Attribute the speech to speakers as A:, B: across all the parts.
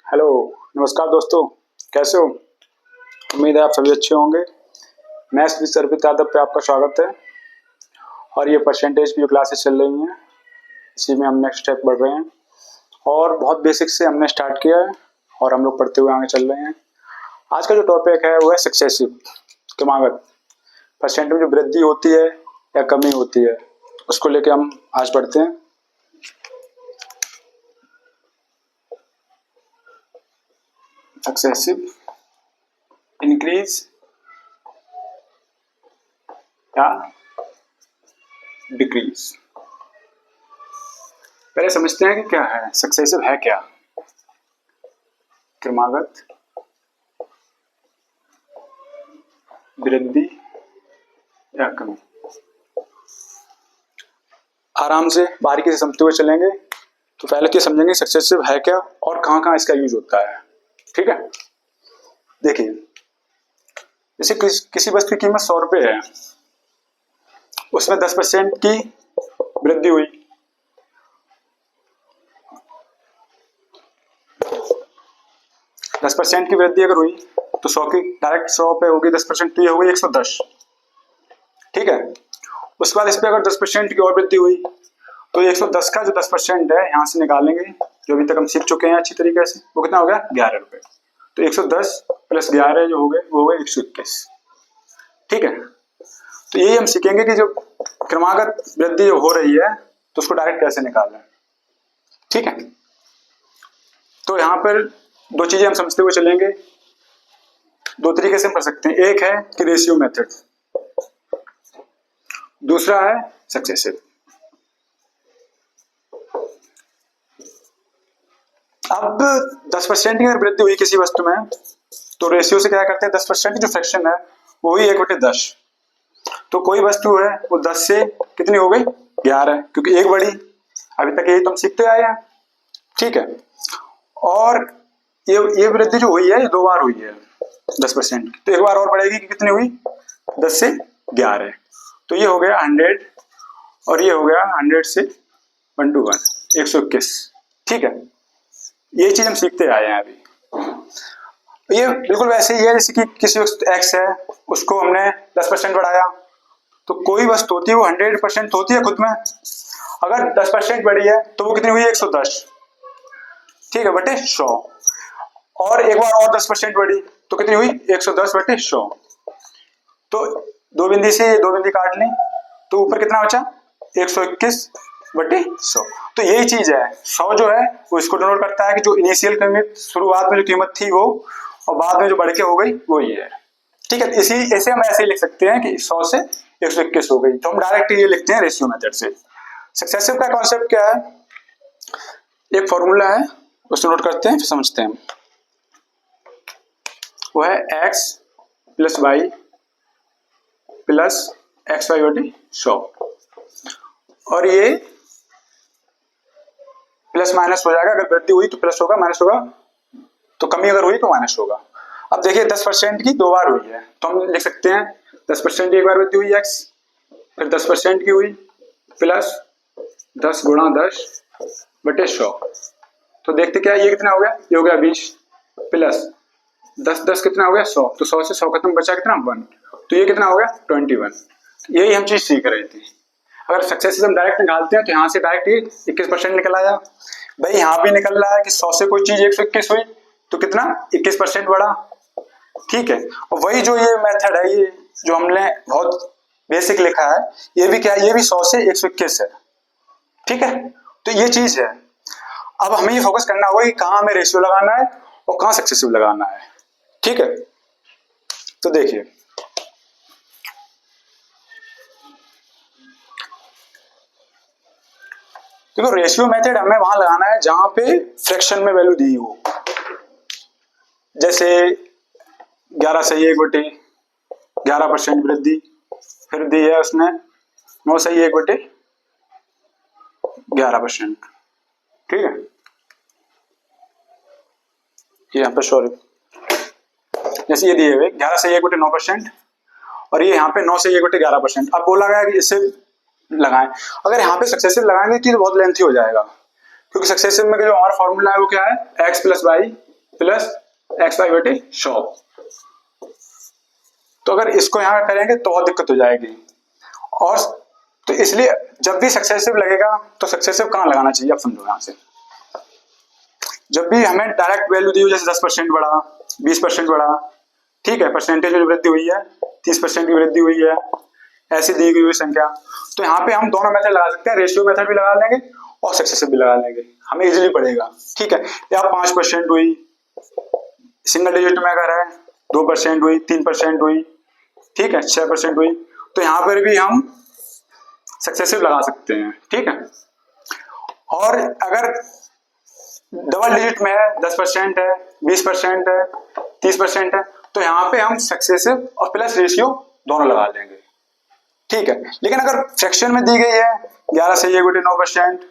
A: Hello, नमस्कार दोस्तों, कैसे हो? उम्मीद है आप सभी अच्छे होंगे। मैं श्री सर्पित यादव पे आपका स्वागत है। और ये परसेंटेज की जो क्लासेस चल रही हैं, इसी में हम नेक्स्ट स्टेप बढ़ रहे हैं और बहुत बेसिक से हमने स्टार्ट किया है और हम लोग पढ़ते हुए आगे चल रहे हैं। आज का जो टॉपिक है वो है सक्सेसिव क्रमागत। परसेंट में जो वृद्धि होती है या कमी होती है, उसको लेके हम आज पढ़ते हैं। सक्सेसिव इंक्रीज या डिक्रीज। पहले समझते हैं कि क्या है सक्सेसिव, है क्या? क्रमागत वृद्धि या कमी। आराम से बारीकी से समझते हुए चलेंगे। तो पहले क्या समझेंगे सक्सेसिव है क्या और कहाँ कहाँ इसका यूज होता है। ठीक है, देखिए, जैसे किसी वस्तु की कीमत 100 रुपये है, उसमें 10% की वृद्धि हुई, 10% की वृद्धि अगर हुई तो 100 की डायरेक्ट 100 पे होगी 10%, तो ये हो गई 110। ठीक है, उसके बाद इस पर अगर 10% की और वृद्धि हुई तो 110 का जो 10% है यहाँ से निकालेंगे, जो अभी तक हम सीख चुके हैं अच्छी तरीके से, वो कितना हो गया? 11 रुपये। तो 110 प्लस 11 जो हो गए वो हो गए 121। ठीक है, तो यही हम सीखेंगे कि जो क्रमागत वृद्धि जो हो रही है तो उसको डायरेक्ट कैसे निकालें। ठीक है, तो यहाँ पर दो चीजें हम समझते हुए चलेंगे। दो तरीके से हम कर सकते हैं, एक है कि रेशियो मेथड, दूसरा है सक्सेसिव। अब 10% की अगर वृद्धि हुई किसी वस्तु में तो रेशियो से क्या करते हैं, 10% की जो फ्रैक्शन है वो ही 1/10। तो कोई वस्तु है वो 10 से कितनी हो गई? 11, क्योंकि एक बढ़ी। अभी तक यही तो हम सीखते आए हैं। ठीक है, और ये वृद्धि जो हुई है ये 2 बार हुई है 10% की, तो एक बार और बढ़ेगी कि कितनी हुई? 10 से 11। तो ये हो गया 100 और ये हो गया 100 से 1 to 1 121। ठीक है, ये चीज हम सीखते आए हैं अभी। ये बिल्कुल वैसे ही है जैसे कि किसी वस्तु एक्स है, उसको हमने 10% बढ़ाया, तो कोई वस्तु होती है वो 100% होती है खुद में। अगर 10% बढ़ी है तो वो कितनी हुई? 110। ठीक है, बटे 100। और एक बार और 10% बढ़ी तो कितनी हुई? 110 बटे 100। तो दो बिंदी से ये दो बिंदी काट ली तो ऊपर कितना बचा? 121 बटे 100। तो यही चीज है, 100 जो है वो इसको डिनोट करता है कि जो इनिशियल कीमत, शुरुआत में जो कीमत थी वो, और बाद में जो बढ़ के हो गई वो ये है। ठीक है, इसी ऐसे हम ऐसे ही लिख सकते हैं कि 100 से 121 हो गई, तो हम डायरेक्ट ये लिखते हैं रेशियो मेथड से। सक्सेसिव का कॉन्सेप्ट क्या है? एक फॉर्मूला है, उसको नोट करते हैं फिर समझते हैं। वो है x plus y plus x y बटे 100, और ये प्लस माइनस हो जाएगा। अगर वृद्धि हुई तो प्लस होगा, माइनस होगा तो कमी अगर हुई तो माइनस होगा। अब देखिए 10% की 2 बार हुई है, तो हम लिख सकते हैं 10% की एक बार वृद्धि हुई x, फिर 10% की हुई प्लस 10 गुणा 10 बटे 100। तो देखते क्या ये कितना हो गया? ये हो गया 20 प्लस 10 कितना हो गया? 100। तो 100 से 100 खत्म बचा कितना? 1। तो ये कितना हो गया? 21। यही हम चीज सीख रहे थे। अगर सक्सेसिव हम डायरेक्ट निकालते हैं तो यहाँ से डायरेक्ट ये 21% निकल आया। भाई यहाँ भी निकल रहा है कि 100 से कोई चीज 121 हुई तो कितना? 21% बढ़ा। ठीक है, और वही जो ये मेथड है, ये जो हमने बहुत बेसिक लिखा है, ये भी क्या है? ये भी 100 से 121 है। ठीक है, तो ये चीज है। अब हमें ये फोकस करना होगा कि कहाँ हमें रेशियो लगाना है और कहाँ सक्सेसिव लगाना है। ठीक है, तो देखिए, देखो रेशियो मेथड हमें वहां लगाना है जहां पे फ्रैक्शन में वैल्यू दी हो। जैसे 11 सही 1/11% वृद्धि, फिर दी है उसने 9 सही 1/11%। ठीक है, यहाँ पे सॉरी, जैसे ये दिए हुए 11 सही 1/9% और ये यहाँ पे 9 सही 1/11%। अब बोला गया कि इससे लगाएं। अगर यहाँ पे सक्सेसिव लगाएंगे तो बहुत लेंथी हो जाएगा, क्योंकि सक्सेसिव में जो हमारा फॉर्मूला है वो क्या है? x plus y plus XY/100। तो अगर इसको यहाँ पे करेंगे तो बहुत दिक्कत हो जाएगी। और तो इसलिए जब भी सक्सेसिव लगेगा तो सक्सेसिव कहाँ लगाना चाहिए आप समझो। यहाँ से जब भी हमें डायरेक्ट वैल्यू दी हुई, जैसे 10% बढ़ा, 20% बढ़ा, ठीक है, परसेंटेज में वृद्धि हुई है, 30% की वृद्धि हुई है, ऐसी दी हुई संख्या, तो यहाँ पे हम दोनों मेथड लगा सकते हैं, रेशियो मेथड भी लगा लेंगे और सक्सेसिव भी लगा लेंगे, हमें इजीली पड़ेगा। ठीक है, या 5% हुई, सिंगल डिजिट में अगर है 2% हुई, 3% हुई, ठीक है, 6% हुई, तो यहाँ पर भी हम सक्सेसिव लगा सकते हैं। ठीक है, और अगर डबल डिजिट में है, 10% है, 20% है, 30% है, तो यहाँ पे हम सक्सेसिव और प्लस रेशियो दोनों लगा लेंगे। ठीक है, लेकिन अगर फ्रैक्शन में दी गई है 11 से 1/9%,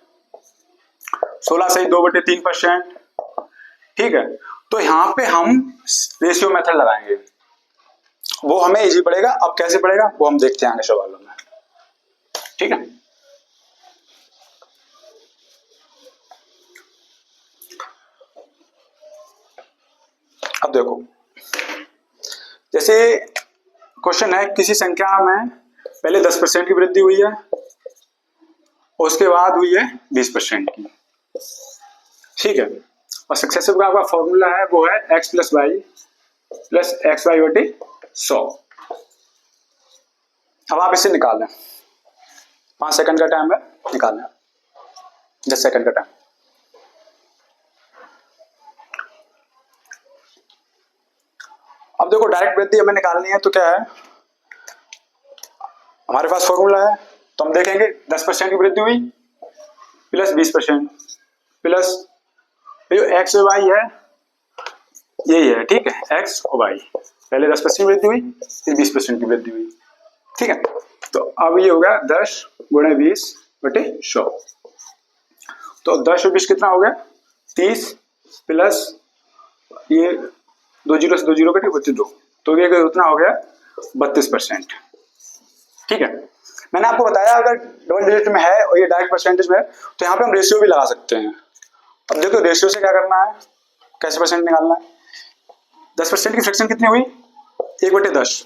A: 16 से 2/3%, ठीक है, तो यहाँ पे हम रेशियो मेथड लगाएंगे, वो हमें इजी पड़ेगा। अब कैसे पड़ेगा वो हम देखते हैं आगे सवालों में। ठीक है, अब देखो, जैसे क्वेश्चन है, किसी संख्या में पहले 10% की वृद्धि हुई है और उसके बाद हुई है 20% की। ठीक है, और सक्सेसिव का आपका फॉर्मूला है वो है x + y + XY/100। अब आप इसे निकाल लें, 5 सेकंड का टाइम है, निकाल लें, 10 सेकंड का टाइम। अब देखो, डायरेक्ट वृद्धि हमें निकालनी है, तो क्या है हमारे पास फॉर्मूला है, तो हम देखेंगे 10% की वृद्धि हुई प्लस 20% प्लस जो एक्स और वाई है यही है। ठीक है, एक्स और वाई, पहले 10% की वृद्धि हुई फिर 20% की वृद्धि हुई। ठीक है, तो अब ये होगा 10 × 20/100। तो 10 और 20 कितना हो गया 30 प्लस ये 2 जीरो से 2 जीरो कटे 32, तो ये कितना हो गया 32%। ठीक है, मैंने आपको बताया अगर डबल डिजिट में है और ये डायरेक्ट परसेंटेज में है तो यहाँ पे हम रेशियो भी लगा सकते हैं। अब देखो रेशियो से क्या करना है, कैसे परसेंट निकालना है। 10% की फ्रैक्शन कितनी हुई 1/10,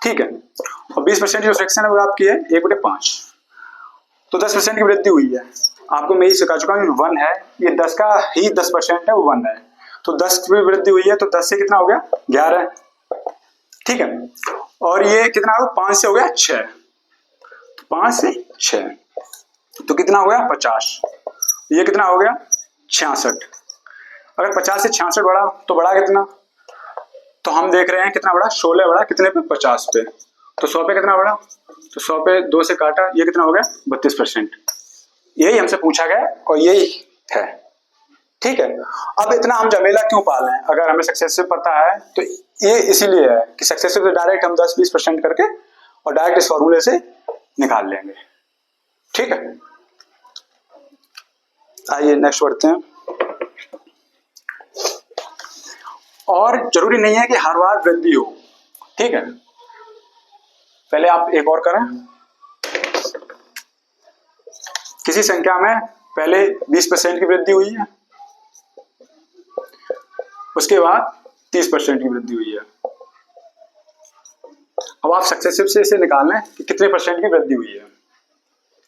A: ठीक है, और 20% की जो फ्रैक्शन है वो आपकी है 1/5। तो 10% की वृद्धि हुई है, आपको मैं ये सिखा चुका हूँ 1 है, ये 10 का ही 10% है वो 1 है, तो 10 की वृद्धि हुई है तो 10 से कितना हो गया 11। ठीक है, और ये कितना हो 5 से हो गया 6, तो 5 से 6 तो कितना हो गया 50, ये कितना हो गया 66। अगर 50 से 66 बढ़ा तो बढ़ा कितना, तो हम देख रहे हैं कितना बढ़ा 16 बढ़ा, कितने पे 50 पे, तो 100 पे कितना बढ़ा, तो 100 पे 2 से काटा, ये कितना हो गया 32%। यही हमसे पूछा गया और यही है। ठीक है, अब इतना हम झमेला क्यों पाल रहे हैं, अगर हमें सक्सेसिव पता है तो ये इसीलिए है कि सक्सेसिव तो डायरेक्ट हम 10-20% करके और डायरेक्ट इस फॉर्मूले से निकाल लेंगे। ठीक है, आइए नेक्स्ट बढ़ते हैं। और जरूरी नहीं है कि हर बार वृद्धि हो, ठीक है, पहले आप एक और करें, किसी संख्या में पहले 20% की वृद्धि हुई है उसके बाद 30% की वृद्धि हुई है। अब आप सक्सेसिव से इसे निकालना है कि कितने परसेंट की वृद्धि हुई है,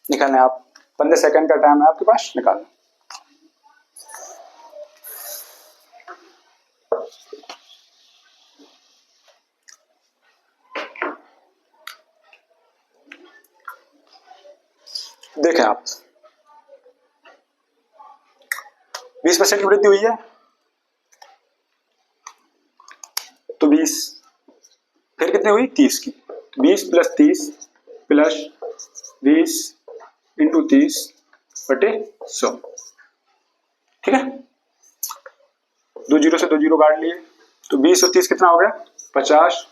A: निकालना है आप, 15 सेकंड का टाइम है आपके पास, निकालना। देखें आप 20% की वृद्धि हुई है तो 20, फिर कितनी हुई 30 की, 20 + 30 प्लस 20 × 30/100। ठीक है, 2 जीरो से 2 जीरो काट लिए, तो 20 और 30 कितना हो गया 50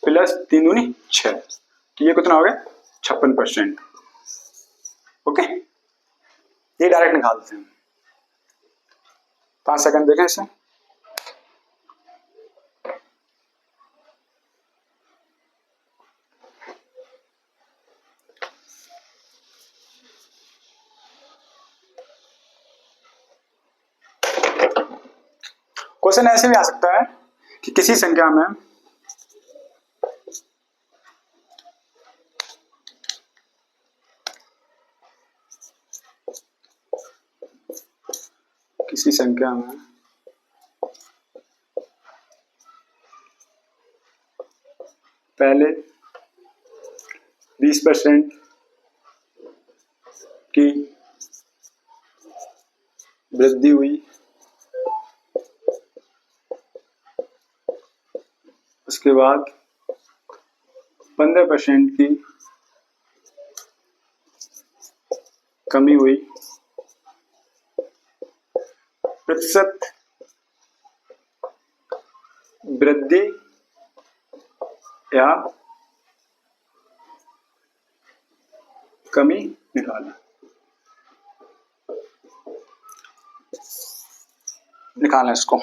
A: प्लस 3 दूनी 6, तो ये कितना हो गया 56%। ओके, ये डायरेक्ट निकाल देते हैं, 5 सेकंड देखें इसे। क्वेश्चन ऐसे भी आ सकता है कि किसी संख्या में पहले 20% की वृद्धि हुई, उसके बाद 15% की कमी हुई, प्रतिशत वृद्धि या कमी निकालना इसको।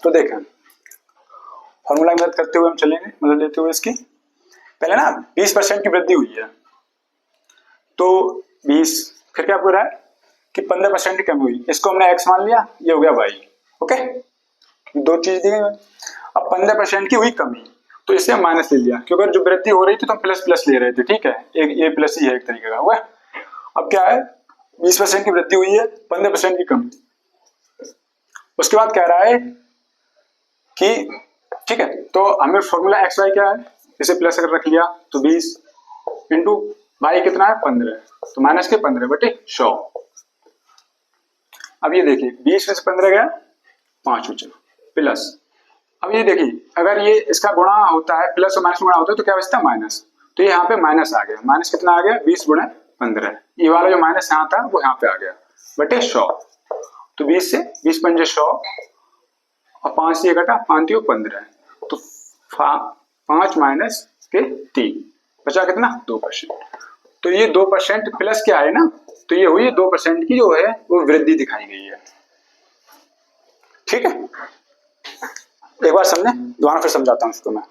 A: तो देखें, फॉर्मूला की मदद करते हुए हम चलेंगे, मदद लेते हुए इसकी। पहले ना 20% की वृद्धि हुई है, तो 20, फिर क्या पूरा है कि 15% की कमी हुई, इसको हमने x मान लिया, ये हो गया y। ओके, दो चीज दी गई। अब 15% की हुई कमी, तो इसे हम माइनस ले लिया, क्योंकि जो वृद्धि हो रही थी तो हम प्लस प्लस ले रहे थे, ठीक है, एक ये प्लस ही है एक तरीके का हुआ। अब क्या है, 20% की वृद्धि हुई है, 15% की कमी, उसके बाद कह रहा है कि ठीक है, तो हमें फॉर्मूला एक्स वाई क्या है, इसे प्लस अगर रख लिया तो 20 इंटू वाई कितना है 15, तो माइनस के 15 बटे 100। अब ये देखिए 20 में से 15 गया 5 बचा प्लस। अब ये देखिए अगर ये इसका गुणा होता है, प्लस और माइनस गुणा होता है तो क्या बचता है माइनस, तो ये यहाँ पे माइनस आ गया। माइनस कितना आ गया 20 गुणा 15, ये वाला जो माइनस यहाँ था वो यहाँ पे आ गया बटे 100। तो 20 से 20 पंजे 100 और 5 से घटा 5 15, तो 5 माइनस के 3 बचा कितना 2%। तो ये 2% प्लस क्या है ना, तो ये हुई 2% की जो है वो वृद्धि दिखाई गई है। ठीक है, एक बार समझे, दोबारा फिर समझाता हूं इसको मैं।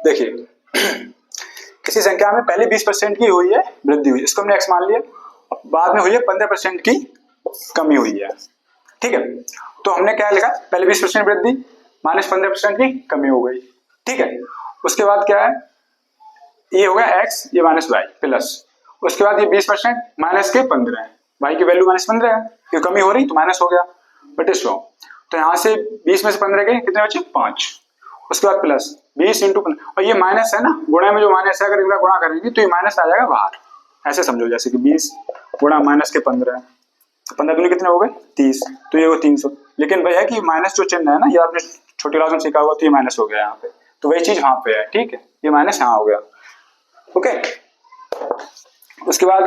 A: देखिए किसी संख्या में पहले 20% की हुई है वृद्धि हुई, इसको हमने x मान लिया, बाद में हुई है 15% की कमी हुई है। ठीक है, तो हमने क्या लिखा, पहले 20% वृद्धि माइनस 15% की कमी हो गई। ठीक है, उसके बाद क्या है, ये हो गया x, ये माइनस वाई प्लस, उसके बाद ये 20% माइनस के 15 है, y की वैल्यू माइनस 15 है, ये कमी हो रही तो माइनस हो गया बटे 100। तो यहाँ से 20 में से 15 गए कितने बचे 5, उसके बाद प्लस 20 इंटू 15, और ये माइनस है ना, गुणा में जो माइनस है अगर इनका गुणा करेंगे तो ये माइनस आ जाएगा बाहर। ऐसे समझो जैसे कि 20 गुणा माइनस के 15, तो 15 दूनी कितने हो गए 30, तो ये हो 300। लेकिन वह है कि माइनस जो चिन्ह है ना, ये आपने छोटी क्लास में सीखा हुआ, तो ये माइनस हो गया यहाँ पे, तो वही चीज वहां पे है। ठीक है, ये माइनस यहाँ हो गया। ओके, उसके बाद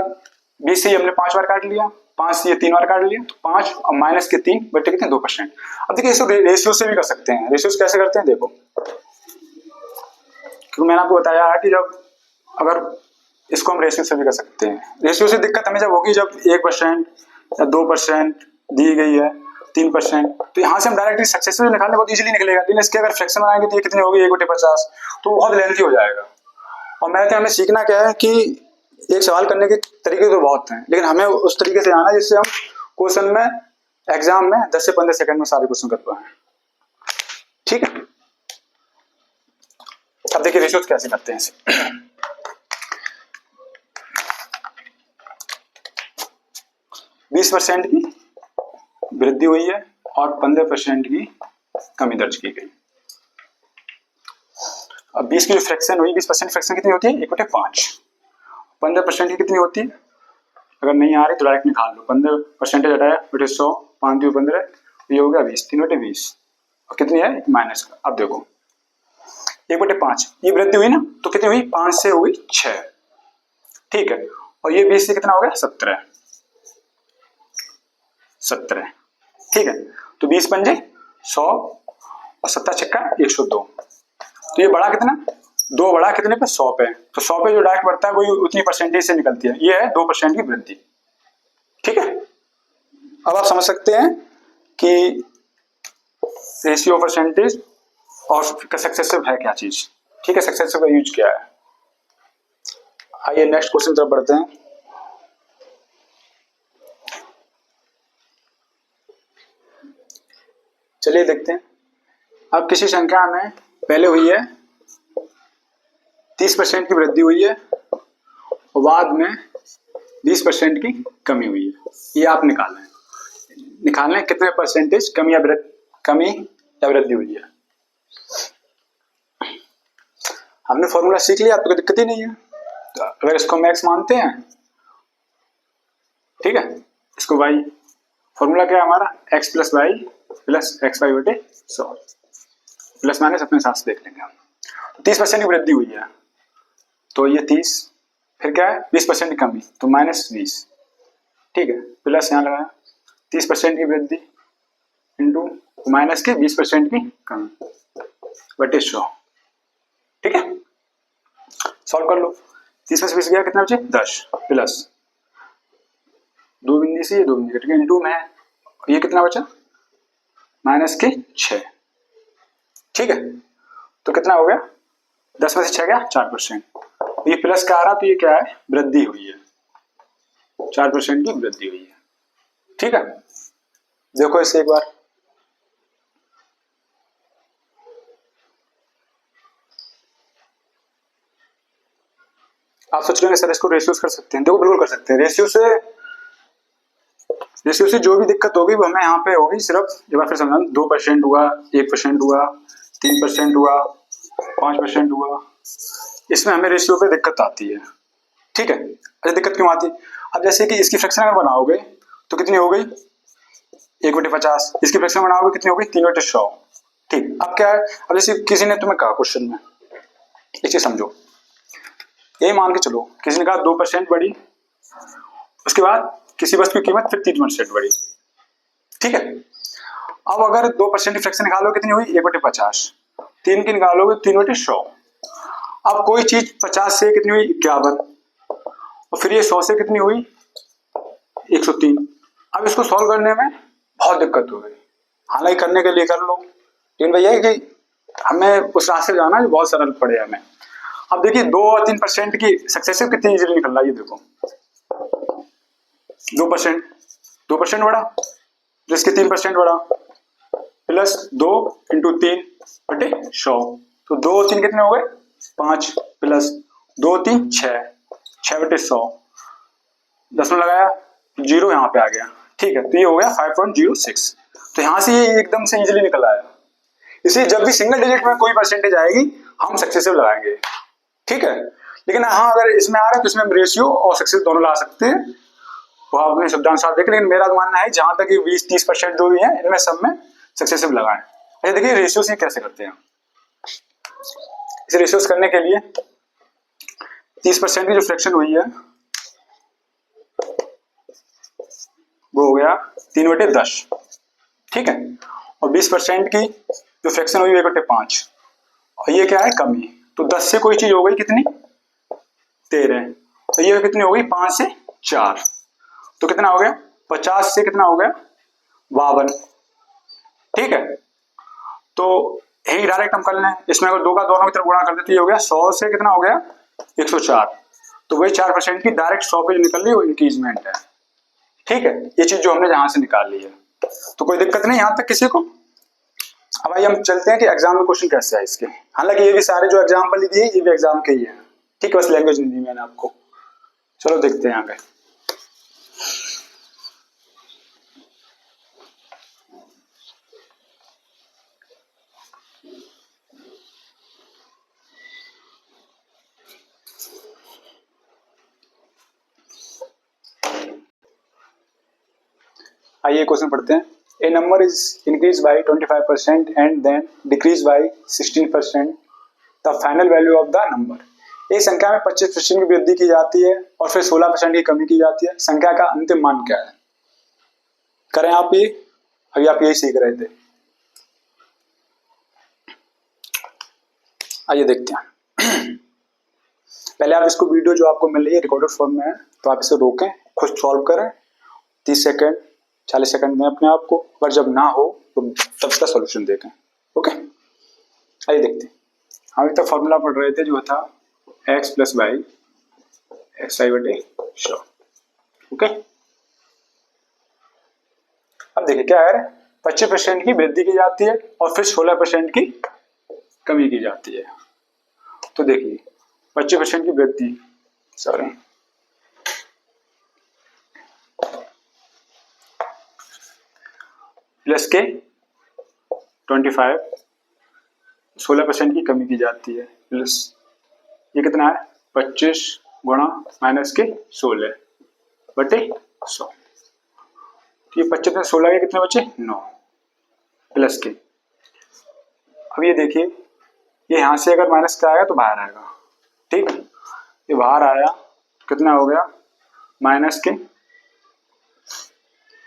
A: 20 से हमने 5 बार काट लिया, 5 से ये 3 बार काट लिया, तो 5 और माइनस के 3 बटे कितने 2%। अब देखिए इसको रेशियो से भी कर सकते हैं। रेशियो कैसे करते हैं देखो, क्योंकि मैंने आपको बताया है कि जब अगर इसको हम रेशियो से भी कर सकते हैं। रेशियो से दिक्कत हमें जब होगी जब 1% या 2% दी गई है, 3%, तो यहाँ से हम डायरेक्टली सक्सेसफुल निकालने बहुत इजीली निकलेगा। लेकिन इसके अगर फ्रैक्शन बनाएंगे तो ये कितनी होगी 1/50, तो बहुत लेंथी हो जाएगा। और मैं क्या, हमें सीखना क्या है कि एक सवाल करने के तरीके तो बहुत हैं, लेकिन हमें उस तरीके से आना जिससे हम क्वेश्चन में एग्जाम में 10 से 15 सेकंड में सारे क्वेश्चन कर पाए। ठीक है, अब देखिए रेशियोज कैसे करते हैं इसे। 20% की वृद्धि हुई है और 15% की कमी दर्ज की गई। अब 20 की जो फ्रैक्शन हुई, 20% फ्रैक्शन कितनी होती है 1/5। 15% की कितनी होती है, अगर नहीं आ रही तो डायरेक्ट निकाल लो, 15% हटाया बटे 100, 5 × 15, ये हो गया 20, 3/20, और कितनी है माइनस का। अब देखो 1/5 ये वृद्धि हुई ना, तो कितनी हुई 5 से हुई 6। ठीक है, और ये 20 से कितना हो गया 17। ठीक है, तो 20 पंजे 100 और 7 छक्का 102, तो ये बढ़ा कितना 2 बढ़ा कितने पे 100 पे, तो 100 पे जो डायरेक्ट बढ़ता है वही उतनी परसेंटेज से निकलती है, ये है 2% की वृद्धि। ठीक है, अब आप समझ सकते हैं कि रेशियो परसेंटेज और सक्सेसिव है क्या चीज। ठीक है, सक्सेसिव का यूज किया है। आइए नेक्स्ट क्वेश्चन तरफ बढ़ते हैं। चलिए देखते हैं। अब किसी संख्या में पहले हुई है 30% की वृद्धि हुई है और बाद में 20% की कमी हुई है। ये आप निकालना है कितने परसेंटेज कमी या वृद्धि हुई है। हमने फॉर्मूला सीख लिया, आपको कोई दिक्कत ही नहीं है। तो अगर इसको मैक्स मानते हैं, ठीक है, इसको वाई, फॉर्मूला क्या है हमारा, x plus y plus x y बटे 100, प्लस माइनस अपने साथ से देख लेंगे हम। 30% की वृद्धि हुई है तो ये 30, फिर क्या है 20% की कमी तो -20, ठीक है, प्लस यहाँ लगाया 30% की वृद्धि इंटू माइनस के 20% की कमी बटे 100, ठीक है। सॉल्व कर लो। 30 में से 20 गया, कितना बचे 10, प्लस 2 बिंदी से ये 2 बिंदी कट गए, इंटू में ये कितना बचा माइनस के 6, ठीक है। तो कितना हो गया 10 में से 6 गया 4%। ये प्लस का आ रहा तो ये क्या है वृद्धि हुई है, 4% की वृद्धि हुई है, ठीक है। देखो इसे एक बार, आप सोच रहे हैं सर इसको रेशियोज कर सकते हैं, देखो बिल्कुल कर सकते हैं। रेशियो से जो भी दिक्कत होगी वो हमें यहाँ पे होगी, सिर्फ एक बार फिर समझा, 2% हुआ, 1% हुआ, 3% हुआ, 5% हुआ, इसमें हमें रेशियो पे दिक्कत आती है, ठीक है। अच्छा दिक्कत क्यों आती है, अब जैसे कि इसकी फ्रैक्शन अगर बनाओगे तो कितनी हो गई 1/50, इसकी फ्रैक्शन बनाओगे कितनी हो गई 3/100, ठीक। अब क्या है, अब जैसे किसी ने तुम्हें कहा क्वेश्चन में, एक चीज समझो, ये मान के चलो किसी ने कहा 2% बढ़ी, उसके बाद किसी वस्तु की कीमत फिर 3% बढ़ी, ठीक है। अब अगर 2% की फ्रैक्शन निकालो कितनी हुई 1/50, 3 की निकालोगे 3/100। अब कोई चीज 50 से कितनी हुई 51, और फिर ये 100 से कितनी हुई 103। अब इसको सॉल्व करने में बहुत दिक्कत हो गई, हालांकि करने के लिए कर लो, लेकिन भैया कि हमें उस रास्ते जाना जो बहुत सरल पड़े हमें। अब देखिए 2 और 3% की सक्सेसिव कितनी इजीली निकल रहा है, ये देखो 2% बढ़ा, जिसके 3% बढ़ा, प्लस 2 इंटू 3/100, तो 2 और 3 कितने हो गए 5, प्लस 2 3 6, 6/100, 10 में लगाया 0 यहाँ पे आ गया, ठीक है। तो ये हो गया 5.06। तो यहाँ से ये एकदम से इजीली निकल आया। इसलिए जब भी सिंगल डिजिट में कोई परसेंटेज आएगी हम सक्सेसिव लगाएंगे, ठीक है। लेकिन हाँ अगर इसमें आ रहा है तो इसमें हम रेशियो और सक्सेस दोनों ला सकते हैं, वो आप अपने शब्दानुसार देखें। लेकिन मेरा मानना है जहां तक ये 20-30% जो भी है इनमें सब में सक्सेसिव लगाएं। अच्छा देखिए रेशियो से कैसे करते हैं, इसे रेशियोस करने के लिए 30% की जो फ्रैक्शन हुई है वो हो गया 3/10, ठीक है। और 20% की जो फ्रैक्शन हुई 1/5, और ये क्या है कमी, तो 10 से कोई चीज हो गई कितनी 13, तो ये कितनी हो गई 5 से 4, तो कितना हो गया 50 से कितना हो गया 52, ठीक है। तो यही डायरेक्ट हम कर लें, इसमें अगर 2 का दोनों की तरफ गुणा कर देते ये हो गया 100 से कितना हो गया 104, तो वही 4% की डायरेक्ट 100 पे जो निकल रही है वो इंक्रीजमेंट है, ठीक है। ये चीज जो हमने जहां से निकाल ली है, तो कोई दिक्कत नहीं यहां तक किसी को। अब आइए हम चलते हैं कि एग्जाम में क्वेश्चन कैसे है इसके। हालांकि ये भी सारे जो एग्जाम्पल दिए ये भी एग्जाम के ही है, ठीक है, बस लैंग्वेज नहीं दी मैंने आपको। चलो देखते हैं आगे। आइए क्वेश्चन पढ़ते हैं। A number is increase by 25% and then decrease by 16%, the final value of the number. एक संख्या में 25% की वृद्धि की जाती है और फिर 16% की कमी की जाती है, संख्या का अंतिम मान क्या है। करें आप ये, अभी आप यही सीख रहे थे। आइए देखते हैं। पहले आप इसको वीडियो जो आपको मिल रही है रिकॉर्डेड फॉर्म में है, तो आप इसे रोकें, खुद सॉल्व करें, 30 सेकेंड 40 सेकंड दें अपने आप को, अगर जब ना हो तो तब इसका सॉल्यूशन देखें, ओके। आइए देखते हैं। हम अभी तक फॉर्मूला पढ़ रहे थे जो था एक्स प्लस वाई एक्स आई बटे 100। ओके, अब देखिए क्या है, 25% की वृद्धि की जाती है और फिर 16% की कमी की जाती है। तो देखिए 25% की वृद्धि, सॉरी प्लस के 25, 16% की कमी की जाती है प्लस ये कितना है 25 गुणा माइनस के 16 बटे 100। तो ये 25 में 16 के कितने बचे 9 प्लस के। अब ये देखिए ये यहाँ से अगर माइनस का आएगा तो बाहर आएगा, ठीक, ये बाहर आया कितना हो गया माइनस के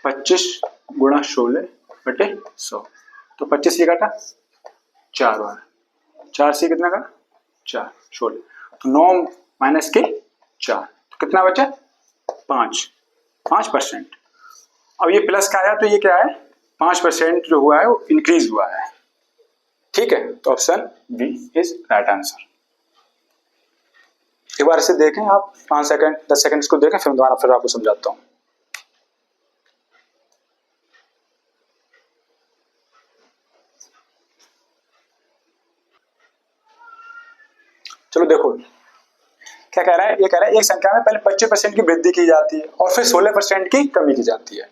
A: 25 गुणा 16 बटे 100। तो 25 ये काटा 4 बार, 4 से कितना का 4 16, तो 9 माइनस के 4 तो कितना बचा 5%। अब ये प्लस का आया तो ये क्या है 5% जो हुआ है वो इंक्रीज हुआ है, ठीक है। तो option B is right answer. एक बार इसे देखें आप 5 सेकंड 10 सेकंड इसको देखें, फिर दोबारा फिर आपको समझाता हूँ। चलो देखो क्या कह रहा है, ये कह रहा है एक संख्या में पहले 25% की वृद्धि की जाती है और फिर 16% की कमी की जाती है।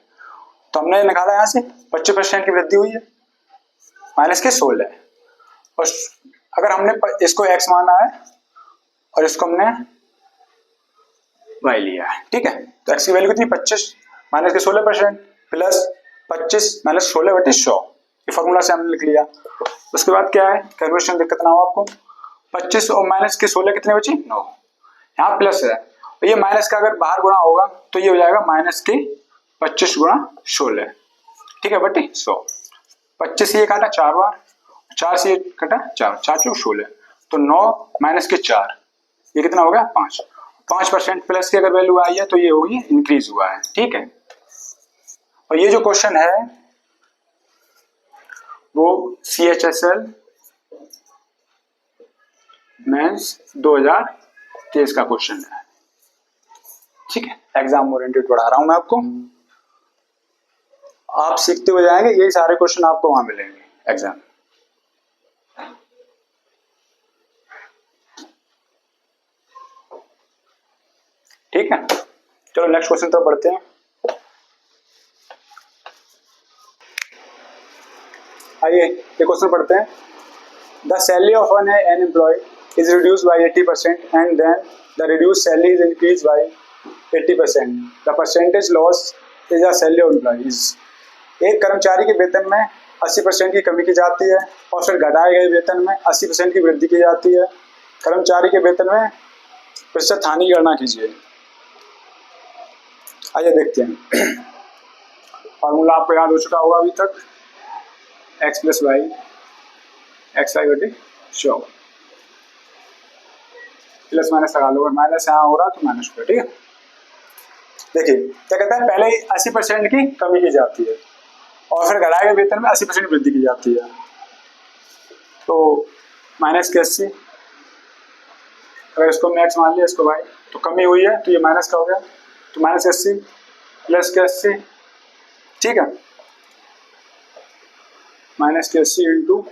A: तो हमने निकाला यहाँ से 25% की वृद्धि हुई है माइनस के 16, और अगर हमने इसको x माना है और इसको हमने y लिया है, ठीक है। तो x की वैल्यू कितनी 25 माइनस के 16% प्लस 25 माइनस 16 बटे 100, ये फॉर्मूला से हमने लिख लिया। उसके बाद क्या है कैलकुलेशन दिक्कत ना हो आपको, 25 और माइनस के 16 कितने बचे 9, यहाँ प्लस है और ये माइनस का अगर बाहर गुणा होगा तो ये हो जाएगा माइनस के 25 गुणा 16, ठीक है बटे 100। 25 से ये काटा 4 बार, 4 से ये काटा 4, 4 चौक 16, तो 9 माइनस के 4 ये कितना हो गया 5% प्लस की अगर वैल्यू आई है तो ये होगी इंक्रीज हुआ है, ठीक है। और ये जो क्वेश्चन है वो CHSL मेंस 2023 का क्वेश्चन है, ठीक है। एग्जाम ओरिएंटेड पढ़ा रहा हूं मैं आपको, आप सीखते हुए जाएंगे, यही सारे क्वेश्चन आपको वहां मिलेंगे एग्जाम। ठीक है, चलो नेक्स्ट क्वेश्चन तो पढ़ते हैं। आइए ये क्वेश्चन पढ़ते हैं। The salary of an employ is reduce by 80% and then the reduce salary is increase by 80%। The percentage loss is the salary of employees. एक कर्मचारी के वेतन में 80% की कमी की जाती है और फिर घटाए गए वेतन में 80% की वृद्धि की जाती है। कर्मचारी के वेतन में प्रतिशत हानि की गणना कीजिए। आइए देखते हैं। फॉर्मूला आपको याद हो चुका होगा अभी तक, एक्स प्लस वाई एक्स आई बटे 100, प्लस माइनस लगा लो, अगर माइनस यहाँ हो रहा तो माइनस हो, ठीक है। देखिए क्या कहता है, पहले 80% की कमी की जाती है और फिर घटाए गए वेतन में 80% वृद्धि की जाती है। तो माइनस के 80, अगर इसको हमने एक्स मान लिया इसको वाई, तो कमी हुई है तो ये माइनस का हो गया, तो माइनस 80 प्लस के 80, ठीक है, माइनस के 80 इंटू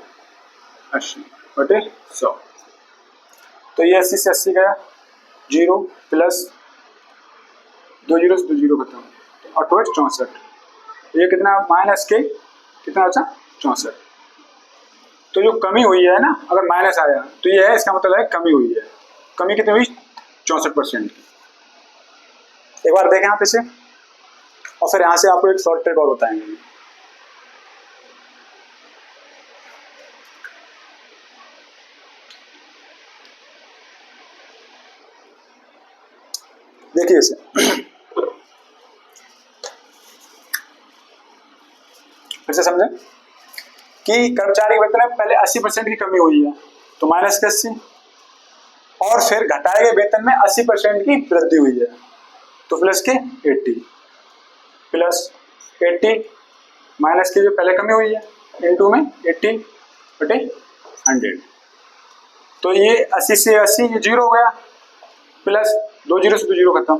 A: 80 बटे 100। तो ये 80 से 80 गया 0 प्लस 2 जीरो से 2 जीरो खत्म और 8 64, ये कितना माइनस के कितना बचा 64। तो जो कमी हुई है ना, अगर माइनस आया तो ये है, इसका मतलब है कमी हुई है। कमी कितनी हुई 64% की। एक बार देखें आप इसे और फिर यहाँ से आपको एक शॉर्ट ट्रिक और बताएंगे। देखिए इसे फिर से समझें कि कर्मचारी के वेतन में पहले 80% की कमी हुई है तो माइनस के 80, और फिर घटाए गए वेतन में 80% की वृद्धि हुई है तो प्लस के 80, प्लस 80 माइनस की जो पहले कमी हुई है इंटू में 80 बटे 100। तो ये 80 से 80 ये 0 हो गया, प्लस 2 जीरो से 2 जीरो खत्म,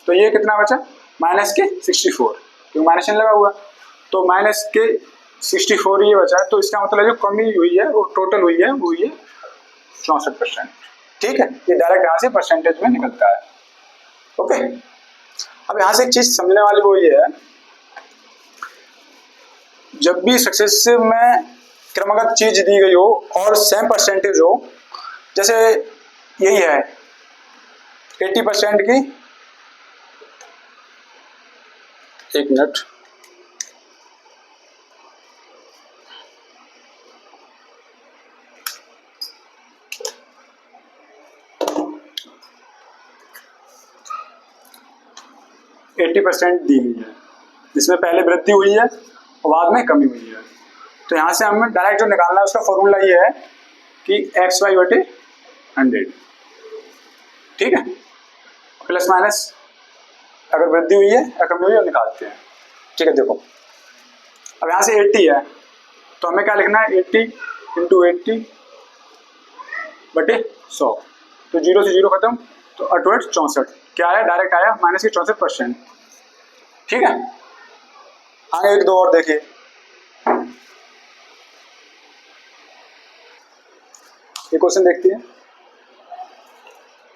A: तो ये कितना बचा माइनस के 64, क्योंकि माइनस लगा हुआ, तो माइनस के 64 ये बचा है। तो इसका मतलब जो कमी हुई है वो टोटल हुई है वो ये 64%। ठीक है, ये डायरेक्ट यहाँ से परसेंटेज में निकलता है। ओके, अब यहाँ से एक चीज समझने वाली वो ये है, जब भी सक्सेसिव में क्रमगत चीज दी गई हो और सेम परसेंटेज हो, जैसे यही है 80% की, एक मिनट, एट्टी परसेंट दी गई है, जिसमें पहले वृद्धि हुई है और बाद में कमी हुई है। तो यहाँ से हमें डायरेक्ट जो निकालना है उसका फॉर्मूला ये है कि एक्स वाई बटे 100, ठीक है, प्लस माइनस अगर वृद्धि हुई है या कमी हुई है निकालते हैं। ठीक है, देखो अब यहाँ से 80 है तो हमें क्या लिखना है, 80 इंटू 80 बटे 100, तो 0 से 0 खत्म, तो 8 64 क्या आया, डायरेक्ट आया माइनस के 64%। ठीक है, आगे एक दो और देखिए, ये क्वेश्चन देखते हैं।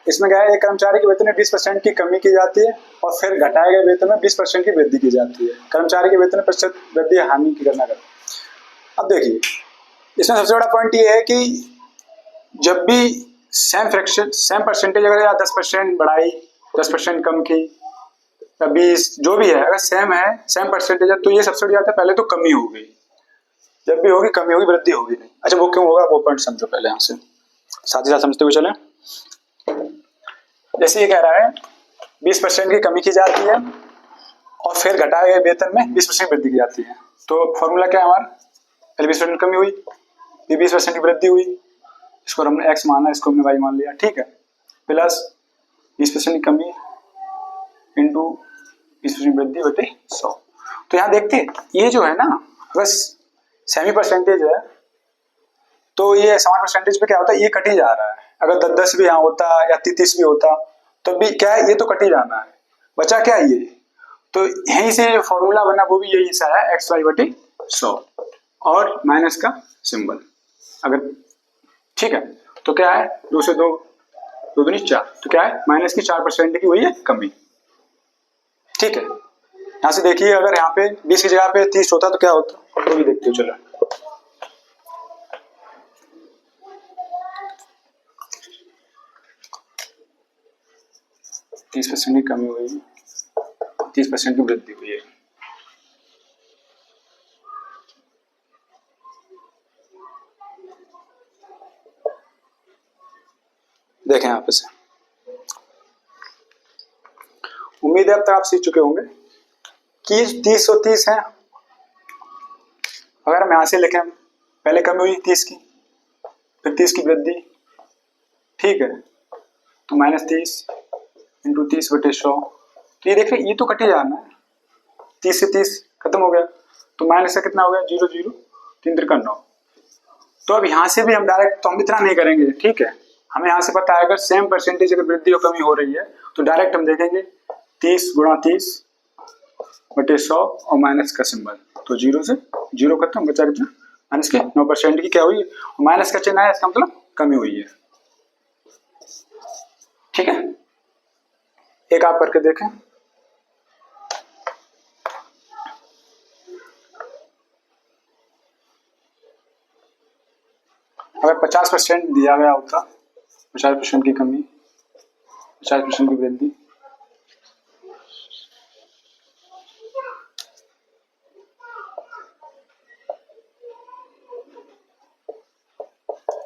A: इसमें क्या है, एक कर्मचारी के वेतन में 20% की कमी की जाती है और फिर घटाए गए वेतन में 20% की वृद्धि की जाती है। कर्मचारी के वेतन में प्रतिशत वृद्धि हानि की गणना करें। अब देखिए, इसमें सबसे बड़ा पॉइंट ये है कि जब भी सेम फ्रैक्शन, सेम परसेंटेज अगर या 10% बढ़ाई, 10% कम की या 20 जो भी है, अगर सेम है, सेम परसेंटेज है, तो ये सबसे बड़ी बात है, पहले तो कमी हो गई, जब भी होगी कमी होगी, वृद्धि होगी नहीं। अच्छा, वो क्यों होगा वो पॉइंट समझो पहले, यहाँ से साथ ही साथ समझते हुए चले। जैसे ये कह रहा है 20% की कमी की जाती है और फिर घटाए गए वेतन में 20% वृद्धि की जाती है, तो फॉर्मूला क्या है हमारा, पहले 20% कमी हुई, ये 20% की वृद्धि हुई, इसको हमने x माना, इसको हमने y मान लिया, ठीक है, प्लस 20% की कमी इंटू 20% वृद्धि बटे 100। तो यहाँ देखते हैं, ये जो है ना, अगर सेमी परसेंटेज है तो ये समान परसेंटेज पे क्या होता है, ये कट ही जा रहा है। अगर 10-10 भी यहाँ होता या 30 भी होता तब भी क्या है, ये तो कट ही जाना है, बचा क्या ये, तो यहीं से जो फॉर्मूला बना वो भी यही सा है, एक्स वाई बटे 100 और माइनस का सिंबल अगर, ठीक है, तो क्या है 2 से 2, 2 दूनी 4, तो क्या है माइनस की 4% की हुई है कमी। ठीक है, यहाँ से देखिए, अगर यहाँ पे 20 की जगह पे 30 होता तो क्या होता, वो भी देखते हो, चलो 30% की कमी हुई, 30% की वृद्धि हुई है। देखें यहाँ पे से, उम्मीद है अब तक आप सीख चुके होंगे कि 30 और 30 है। अगर हम यहाँ से लिखें, पहले कमी हुई 30 की, फिर 30 की वृद्धि, ठीक है, तो -30 इंटू 30 बटे 100, तो ये देख रहे, ये तो कटे जाना है, 30 से 30 खत्म हो गया, तो माइनस का कितना हो गया, 0 0 3 3 9। तो अब यहाँ से भी हम डायरेक्ट, तो हम इतना नहीं करेंगे, ठीक है, हमें यहाँ से पता है अगर सेम परसेंटेज अगर वृद्धि और कमी हो रही है तो डायरेक्ट हम देखेंगे 30 गुणा 30 बटे 100 और माइनस का सिंबल, तो 0 से 0 खत्म, बचा कितना माइनस के 9% की क्या हुई, माइनस का चिन्ह है, इसका मतलब कमी हुई है। ठीक है, एक आप करके देखें, अगर 50% दिया गया होता, 50% की कमी, 50% की वृद्धि,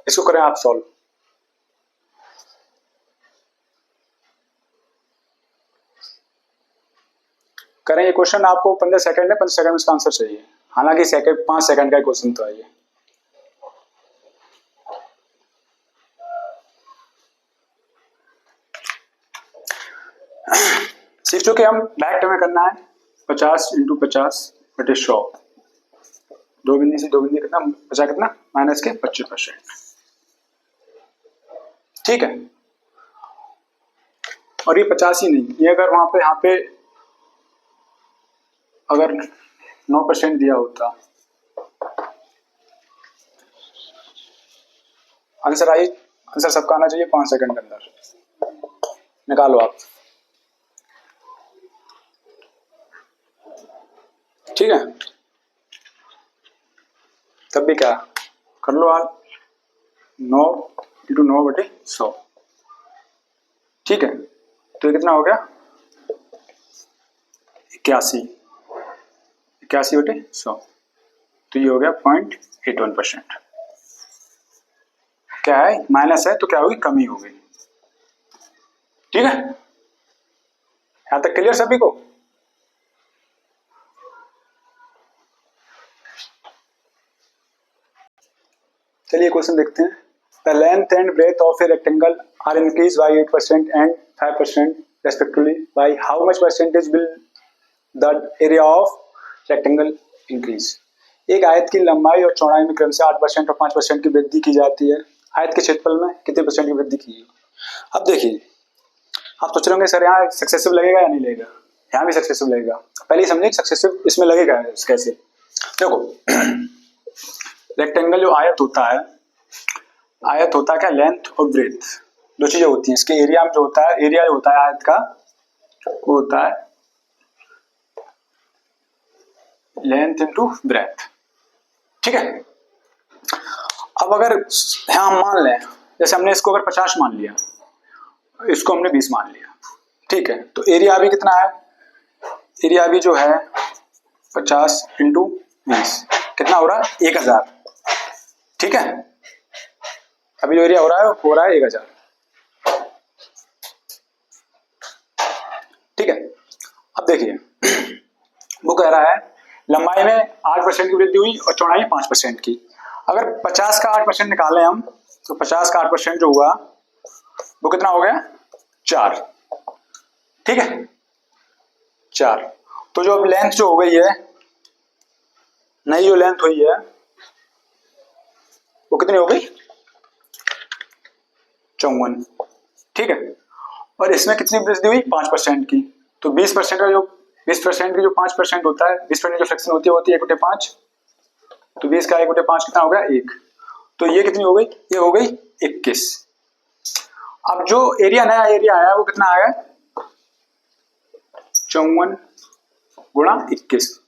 A: इसको करें आप सॉल्व। करें ये क्वेश्चन, आपको 15 सेकंड है, 15 सेकंड में इसका आंसर चाहिए, हालांकि 5 सेकंड का क्वेश्चन तो है ये। सीख चुके हम, डायरेक्ट हमें करना है 50 इंटू 50 बटे 100, 2 बिंदी से 2 बिंदी कितना बचा, कितना माइनस के 25%। ठीक है। और ये 50 ही नहीं, ये अगर वहां पे यहाँ पे अगर 9% दिया होता, आंसर सबका आना चाहिए 5 सेकंड के अंदर, निकालो आप, ठीक है। तब भी क्या कर लो आप, 9 × 9/100, ठीक है। तो ये कितना हो गया 81/100, तो ये हो गया 0.81%। क्या है, माइनस है तो क्या होगी, कमी हो गई, ठीक है। यहां तक क्लियर सभी को? चलिए क्वेश्चन देखते हैं। The length and breadth of a rectangle are increase by 8% and 5% respectively, by how much percentage will the area of rectangle increase. एक आयत की लंबाई और चौड़ाई में क्रम से 8% और 5% की वृद्धि की जाती है। आयत के क्षेत्रफल में कितने % की वृद्धि की है? अब देखिए, आप सोच रहे होंगे सर यहाँ सक्सेसिव लगेगा या नहीं लगेगा? यहाँ भी सक्सेसिव लगेगा। पहले समझिए सक्सेसिव इसमें लगेगा कैसे। देखो रेक्टेंगल जो आयत होता है क्या, लेंथ और ब्रेथ, दो चीजें होती हैं। इसके एरिया में जो होता है, एरिया जो होता है आयत का, वो होता है लेंथ इंटू ब्रेथ, ठीक है। अब अगर यहाँ हम मान लें, जैसे हमने इसको अगर 50 मान लिया, इसको हमने 20 मान लिया, ठीक है, तो एरिया भी कितना है, एरिया भी जो है 50 × 20 कितना हो रहा है 1000, ठीक है। अभी जो एरिया हो रहा है 1000, ठीक है। अब देखिए वो कह रहा है लंबाई में 8% की वृद्धि हुई और चौड़ाई 5% की। अगर 50 का 8% निकालें हम, तो 50 का 8% जो हुआ वो कितना हो गया 4, ठीक है 4। तो जो अब लेंथ जो हो गई है, नई जो लेंथ हुई है वो कितनी हो गई 54, ठीक है। और इसमें कितनी वृद्धि हुई 5% की। तो 20% का जो 20% की जो 5% होता है, 20% जो फ्रैक्शन होती है 1/5, तो 20 का 1/5 कितना हो गया 1, तो ये कितनी हो गई, ये हो गई 21। अब जो एरिया नया एरिया आया वो कितना आया 54 × 21,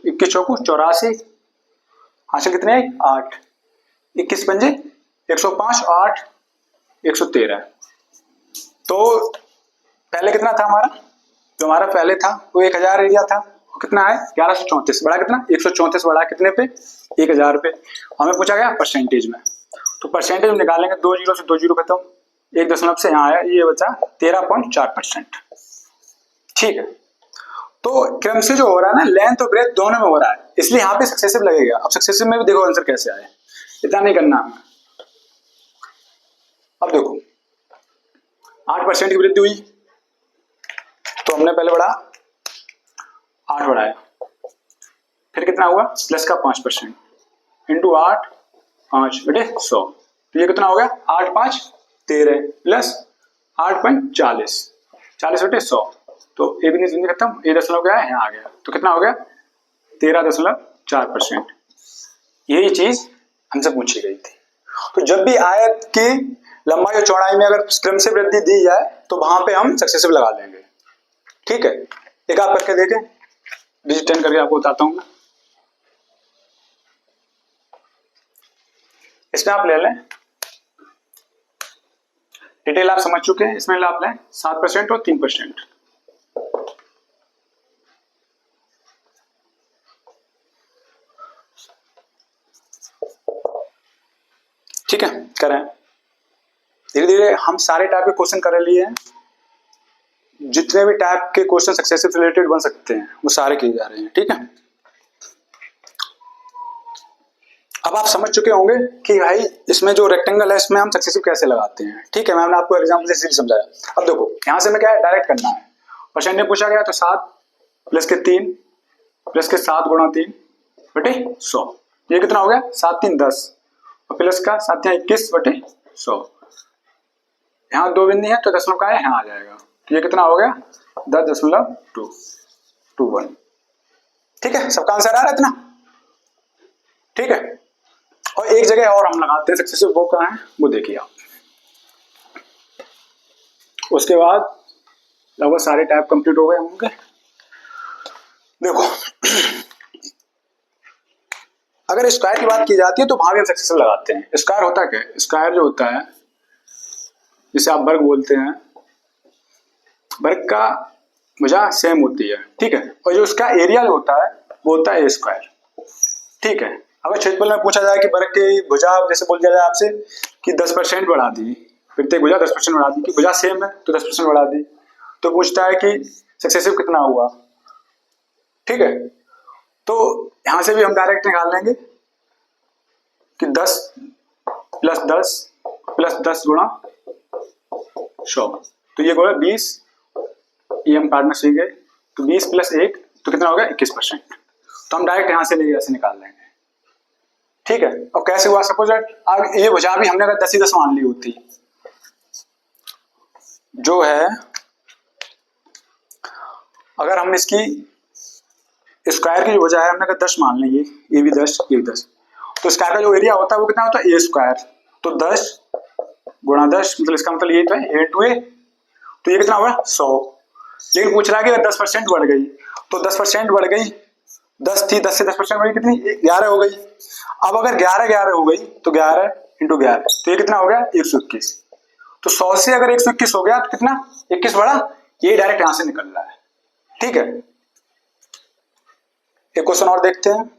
A: 21 चौको 84, हासिल कितने 8, 21 पंजे 105, 8 113। तो पहले कितना था हमारा, जो हमारा पहले था वो 1000 एरिया था, वो कितना है 1134, बड़ा कितना 134 बड़ा कितने पे 1000 पे। हमें पूछा गया परसेंटेज में, तो परसेंटेज में निकालेंगे 2 जीरो से 2 जीरो खत्म, 1 दशमलव से यहाँ आया, ये बचा 13.4%, ठीक है। तो क्रम से जो हो रहा है ना, लेंथ और ब्रेथ दोनों में हो रहा है, इसलिए यहाँ पे सक्सेसिव लगेगा। अब सक्सेसिव में भी देखो आंसर कैसे आए, इतना नहीं करना। अब देखो 8% की वृद्धि हुई, तो हमने पहले बढ़ा 8 बढ़ाया, फिर कितना हुआ प्लस का 5% इंटू 8 5/100, तो ये कितना हो गया 8 5 13 प्लस 8.40 40/100, तो ए भी नहीं खत्म, ये दशमलव क्या है यहाँ आ गया, तो कितना हो गया 13.4%। यही चीज हमसे पूछी गई थी। तो जब भी आयत की लंबाई और चौड़ाई में अगर क्रम से वृद्धि दी जाए तो वहां पे हम सक्सेसिव लगा लेंगे, ठीक है। एक आप करके देखें, डिजिट 10 करके आपको बताता हूं। इसमें आप ले लें, डिटेल आप समझ चुके हैं, इसमें आप लें 7% और 3%, ठीक है। करें धीरे धीरे, हम सारे टाइप के क्वेश्चन कर लिए हैं, जितने भी टाइप के क्वेश्चन सक्सेसिव रिलेटेड बन सकते हैं वो सारे किए जा रहे हैं, ठीक है। अब आप समझ चुके होंगे कि भाई इसमें जो रेक्टेंगल है इसमें हम सक्सेसिव कैसे लगाते हैं, ठीक है। मैंने आपको एग्जांपल से समझाया। अब देखो यहां से मैं क्या है डायरेक्ट करना है, परसेंट में पूछा गया तो 7 प्लस के 3 प्लस के 7 × 3/100, ये कितना हो गया 7 3 10, और प्लस का 7 3 21/100, यहाँ 2 बिंदी है तो दशमलव का है यहाँ आ जाएगा, तो ये कितना हो गया 10.221। ठीक है, सबका आंसर आ रहा है इतना। ठीक है, और एक जगह और हम लगाते हैं सक्सेसिव, वो कहाँ है वो देखिए आप। उसके बाद लगभग सारे टाइप कंप्लीट हो गए होंगे। देखो अगर स्क्वायर की बात की जाती है तो वहां भी हम सक्सेसिव लगाते हैं। स्क्वायर होता क्या है, स्क्वायर जो होता है जिसे आप वर्ग बोलते हैं, वर्ग का भुजा सेम होती है। ठीक है, और जो उसका एरिया जो होता है वो होता है ए स्क्वायर। ठीक है, अगर क्षेत्रफल में पूछा जाए कि वर्ग की भुजा जैसे बोल दिया जाए आपसे कि 10% बढ़ा दी, प्रत्येक भुजा 10% बढ़ा दी, कि भुजा सेम है तो 10% बढ़ा दी, तो पूछता है कि सक्सेसिव कितना हुआ। ठीक है, तो यहां से भी हम डायरेक्ट निकाल लेंगे कि 10 + 10 + 10 गुणा 100, तो ये होगा 20, ये हम काटना सीख गए, तो 20 + 1 तो कितना हो गया 21%। तो हम डायरेक्ट यहां से ले ऐसे निकाल लेंगे। ठीक है, और कैसे हुआ, सपोज ये भुजा भी हमने अगर 10 ही 10 मान ली होती, जो है अगर हम इसकी स्क्वायर की जो भुजा है हमने अगर 10 मान लेंगे, ये भी 10 ये भी 10, तो स्क्वायर का जो एरिया होता है वो कितना होता है ए स्क्वायर, तो 10 गुणा 10 मतलब इसका मतलब ये तो है ए टू ए, तो ये कितना होगा 100। लेकिन पूछ रहा है कि अगर 10% बढ़ गई, तो 10% बढ़ गई, 10 थी 10 से 10% बढ़ी कितनी 11 हो गई। अब अगर 11 हो गई तो 11 × 11, तो ये कितना हो गया 121। तो 100 से अगर 121 हो गया तो कितना 21 बढ़ा, ये डायरेक्ट यहां से निकल रहा है। ठीक है, एक क्वेश्चन और देखते हैं।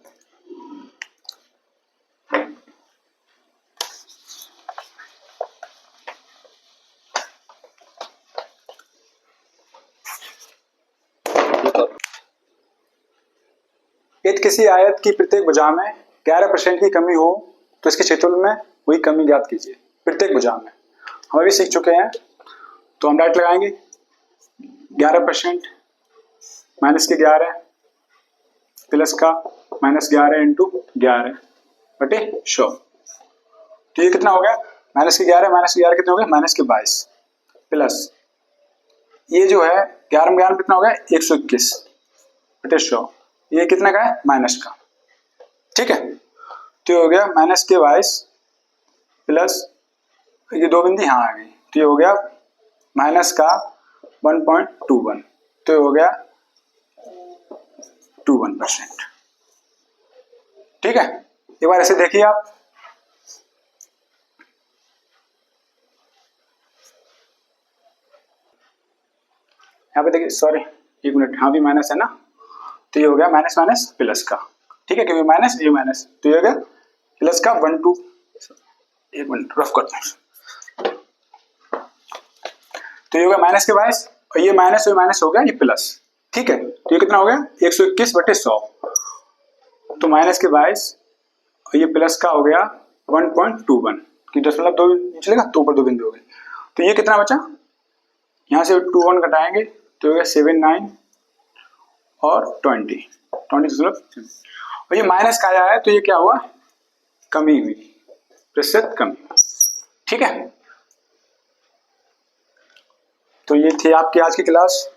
A: यदि किसी आयत की प्रत्येक भुजा में 11% की कमी हो तो इसके क्षेत्रफल में वही कमी ज्ञात कीजिए। प्रत्येक भुजा में हम अभी सीख चुके हैं, तो हम डायरेक्ट लगाएंगे 11% माइनस के 11 प्लस का -11 × 11 बटे 100, तो ये कितना हो गया -11 कितने हो गए -22 प्लस ये जो है 11 में 11 कितना हो गया 121 बटे 100, ये कितना का है माइनस का। ठीक है, तो ये हो गया -22 प्लस ये 2 बिंदी यहाँ आ गई, तो ये हो गया माइनस का 1.21, तो ये हो गया 21%। ठीक है, एक बार ऐसे देखिए आप, यहाँ पे देखिए, सॉरी 1 मिनट, यहाँ भी माइनस है ना, तो ये हो गया माइनस माइनस प्लस का। ठीक है, क्योंकि माइनस ये माइनस, तो ये हो गया प्लस का 1 2, 1 मिनट रफ करते हैं, तो ये हो गया माइनस के 22 और ये माइनस हो गया ये प्लस। ठीक है, तो ये कितना हो गया 121 बटे 100, तो माइनस के 22 और ये प्लस का हो गया 1.21 कि 10.2 चलेगा, तो ऊपर 2 बिंदु हो गए, तो ये कितना बचा, यहाँ से 21 घटाएंगे तो हो गया 7 9 और 20 और ये माइनस का आया है, तो ये क्या हुआ कमी हुई, प्रतिशत कमी। ठीक है, तो ये थी आपकी आज की क्लास।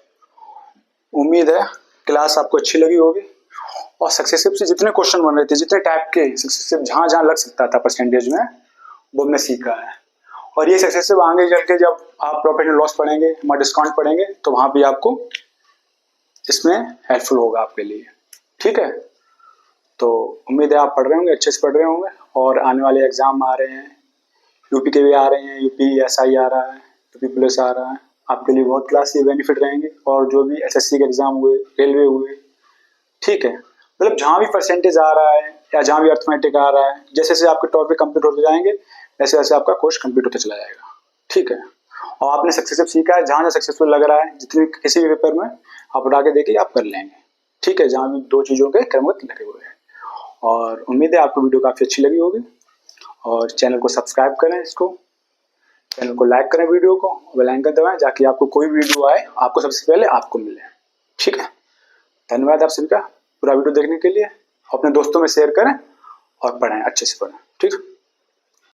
A: उम्मीद है क्लास आपको अच्छी लगी होगी, और सक्सेसिव से जितने क्वेश्चन बन रहे थे, जितने टाइप के सक्सेसिव जहाँ जहाँ लग सकता था परसेंटेज में, वो हमने सीखा है। और ये सक्सेसिव आगे चल के जब आप प्रॉफिट एंड लॉस पढ़ेंगे, हमारा डिस्काउंट पढ़ेंगे, तो वहाँ भी आपको इसमें हेल्पफुल होगा आपके लिए। ठीक है, तो उम्मीद है आप पढ़ रहे होंगे, अच्छे से पढ़ रहे होंगे, और आने वाले एग्जाम आ रहे हैं, यूपी के भी आ रहे हैं, यूपी SI आ रहा है, यूपी पुलिस आ रहा है, आपके लिए बहुत क्लास ये बेनिफिट रहेंगे, और जो भी SSC के एग्जाम हुए, रेलवे हुए, ठीक है, मतलब जहाँ भी परसेंटेज आ रहा है या जहाँ भी अर्थमेटिक आ रहा है, जैसे जैसे आपके टॉपिक कंप्लीट होते जाएंगे वैसे वैसे आपका कोर्स कंप्लीट होता चला जाएगा। ठीक है, और आपने सक्सेसिव सीखा है, जहाँ जहाँ सक्सेसफुल लग रहा है, जितने किसी भी पेपर में आप उठा के देखिए, आप कर लेंगे। ठीक है, जहाँ भी 2 चीज़ों के क्रमगत लगे हुए हैं, और उम्मीद है आपको वीडियो काफ़ी अच्छी लगी होगी, और चैनल को सब्सक्राइब करें, इसको चैनल को लाइक करें, वीडियो को बेल आइकन दबाएं, ताकि आपको कोई वीडियो आए आपको सबसे पहले आपको मिले। ठीक है, धन्यवाद आप सभी का पूरा वीडियो देखने के लिए। अपने दोस्तों में शेयर करें और पढ़ें, अच्छे से पढ़ें। ठीक है।